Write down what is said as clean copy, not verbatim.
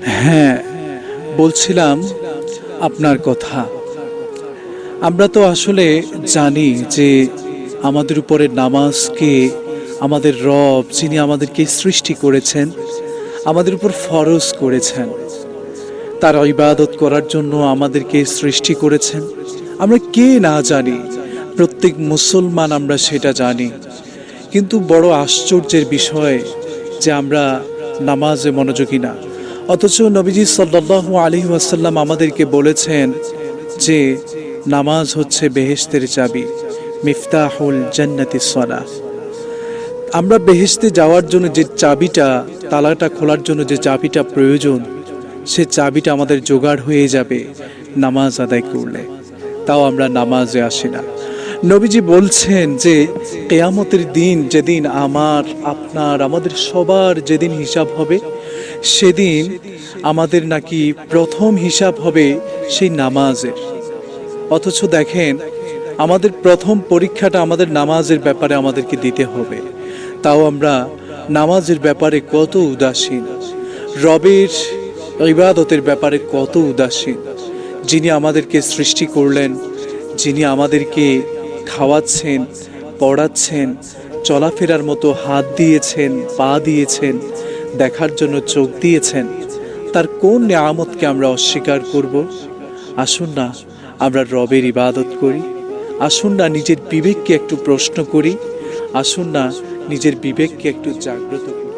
হ্যাঁ, বলছিলাম আপনার কথা। আমরা তো আসলে জানি যে আমাদের উপরে নামাজকে আমাদের রব, যিনি আমাদেরকে সৃষ্টি করেছেন, আমাদের উপর ফরজ করেছেন। তার ইবাদত করার জন্য আমাদেরকে সৃষ্টি করেছেন। আমরা কে না জানি, প্রত্যেক মুসলমান আমরা সেটা জানি। কিন্তু বড় আশ্চর্যের বিষয় যে আমরা নামাজে মনোযোগী না। অথচ নবীজি সাল্লাল্লাহু আলাইহি ওয়াসাল্লাম আমাদেরকে বলেছেন যে নামাজ হচ্ছে বেহেশতের চাবি, মিফতাহুল জান্নাতিস সালাহ। আমরা বেহেশতে যাওয়ার জন্য যে চাবিটা, তালাটা খোলার জন্য যে চাবিটা প্রয়োজন, সে চাবিটা আমাদের জোগাড় হয়ে যাবে নামাজ আদায় করলে। তাও আমরা নামাজে আসি না। নবীজি বলছেন যে কিয়ামতের দিন, যেদিন আমার, আপনার, আমাদের সবার যেদিন হিসাব হবে, সেদিন আমাদের নাকি প্রথম হিসাব হবে সেই নামাজের। অথচ দেখেন, আমাদের প্রথম পরীক্ষাটা আমাদের নামাজের ব্যাপারে আমাদেরকে দিতে হবে। তাও আমরা নামাজের ব্যাপারে কত উদাসীন, রবের ইবাদতের ব্যাপারে কত উদাসীন। যিনি আমাদেরকে সৃষ্টি করলেন, যিনি আমাদেরকে খাওয়াচ্ছেন, পড়াচ্ছেন, চলাফেরার মতো হাত দিয়েছেন, পা দিয়েছেন, দেখার জন্য চোখ দিয়েছেন, তার কোন নিয়ামতকে আমরা অস্বীকার করব? আসুন না আমরা রবের ইবাদত করি। আসুন না নিজের বিবেককে একটু প্রশ্ন করি। আসুন না নিজের বিবেককে একটু জাগ্রত করি।